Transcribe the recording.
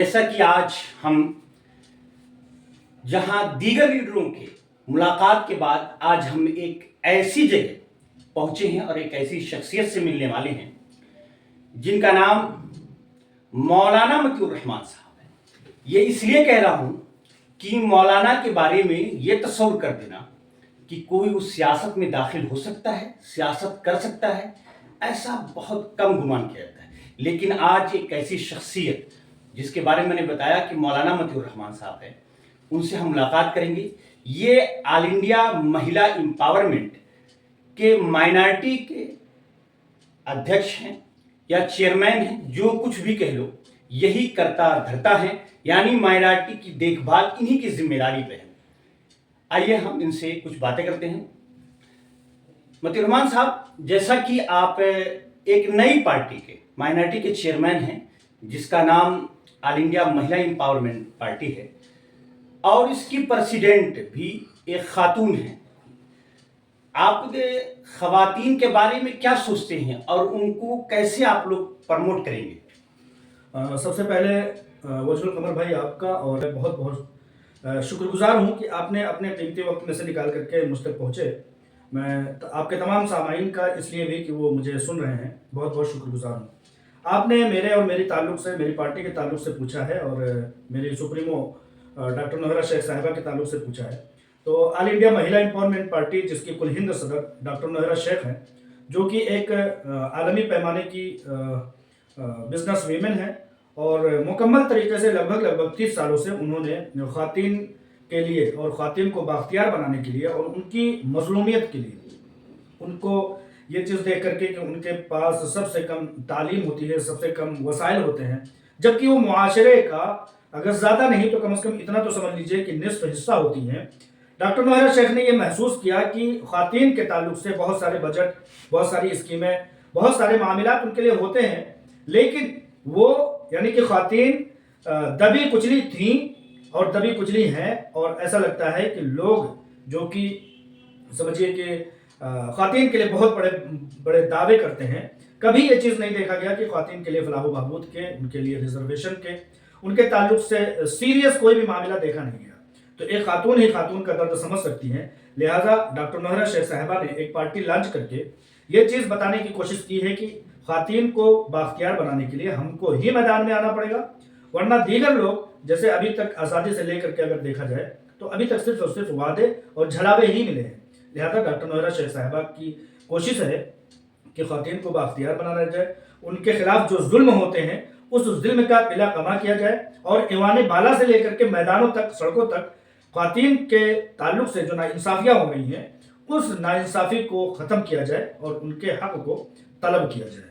جیسا کہ آج ہم جہاں دیگر لیڈروں کے ملاقات کے بعد آج ہم ایک ایسی جگہ پہنچے ہیں اور ایک ایسی شخصیت سے ملنے والے ہیں جن کا نام مولانا مطیع الرحمان صاحب ہے۔ یہ اس لیے کہہ رہا ہوں کہ مولانا کے بارے میں یہ تصور کر دینا کہ کوئی اس سیاست میں داخل ہو سکتا ہے، سیاست کر سکتا ہے، ایسا بہت کم گمان کیا جاتا ہے۔ لیکن آج ایک ایسی شخصیت جس کے بارے میں نے بتایا کہ مولانا مطیع الرحمان صاحب ہے، ان سے ہم ملاقات کریں گے۔ یہ آل انڈیا مہیلا امپاورمنٹ کے مائنارٹی کے ادھیکش ہیں یا چیئرمین ہیں، جو کچھ بھی کہہ لو، یہی کرتا دھرتا ہے، یعنی مائنارٹی کی دیکھ بھال انہی کی ذمہ داری پہ ہے۔ آئیے ہم ان سے کچھ باتیں کرتے ہیں۔ مطیع الرحمان صاحب، جیسا کہ آپ ایک نئی پارٹی کے مائنارٹی کے چیئرمین ہیں جس کا نام آل انڈیا مہیلا امپاورمنٹ پارٹی ہے، اور اس کی پریسیڈنٹ بھی ایک خاتون ہیں، آپ خواتین کے بارے میں کیا سوچتے ہیں اور ان کو کیسے آپ لوگ پروموٹ کریں گے؟ سب سے پہلے وجہ القمر بھائی آپ کا اور بہت بہت شکر گزار ہوں کہ آپ نے اپنے قیمتی وقت میں سے نکال کر کے مجھ تک پہنچے۔ میں آپ کے تمام سامعین کا اس لیے بھی کہ وہ مجھے سن رہے ہیں بہت بہت شکر گزار ہوں۔ آپ نے میرے اور میری تعلق سے، میری پارٹی کے تعلق سے پوچھا ہے اور میری سپریمو ڈاکٹر نوہرا شیخ صاحبہ کے تعلق سے پوچھا ہے۔ تو آل انڈیا مہیلا امپاورمنٹ پارٹی، جس کی کل ہند صدر ڈاکٹر نوہرا شیخ ہیں، جو کہ ایک عالمی پیمانے کی بزنس ویمن ہے اور مکمل طریقے سے لگ بھگ 30 سالوں سے انہوں نے خواتین کے لیے اور خواتین کو بااختیار بنانے کے لیے اور ان کی مظلومیت کے لیے، ان کو یہ چیز دیکھ کر کے کہ ان کے پاس سب سے کم تعلیم ہوتی ہے، سب سے کم وسائل ہوتے ہیں، جبکہ وہ معاشرے کا اگر زیادہ نہیں تو کم از کم اتنا تو سمجھ لیجئے کہ نصف حصہ ہوتی ہیں۔ ڈاکٹر نوہرا شیخ نے یہ محسوس کیا کہ خواتین کے تعلق سے بہت سارے بجٹ، بہت ساری اسکیمیں، بہت سارے معاملات ان کے لیے ہوتے ہیں، لیکن وہ یعنی کہ خواتین دبی کچلی تھیں اور دبی کچلی ہیں، اور ایسا لگتا ہے کہ لوگ جو کہ سمجھیے کہ خواتین کے لیے بہت بڑے دعوے کرتے ہیں، کبھی یہ چیز نہیں دیکھا گیا کہ خواتین کے لیے فلاح و بہبود کے، ان کے لیے ریزرویشن کے، ان کے تعلق سے سیریس کوئی بھی معاملہ دیکھا نہیں گیا۔ تو ایک خاتون ہی خاتون کا درد سمجھ سکتی ہیں، لہٰذا ڈاکٹر نوہرا شیخ صاحبہ نے ایک پارٹی لانچ کر کے یہ چیز بتانے کی کوشش کی ہے کہ خواتین کو بااختیار بنانے کے لیے ہم کو ہی میدان میں آنا پڑے گا، ورنہ دیگر لوگ جیسے ابھی تک آزادی سے لے کر کے اگر دیکھا جائے تو ابھی تک صرف اور صرف وعدے اور جھلاوے ہی ملے ہیں۔ لہذا ڈاکٹر نوہرا شیخ صاحبہ کی کوشش ہے کہ خواتین کو بااختیار بنانا جائے، ان کے خلاف جو ظلم ہوتے ہیں اس ظلم کا قلع کما کیا جائے، اور ایوان بالا سے لے کر کے میدانوں تک، سڑکوں تک خواتین کے تعلق سے جو ناانصافیاں ہو رہی ہیں اس ناانصافی کو ختم کیا جائے اور ان کے حق کو طلب کیا جائے۔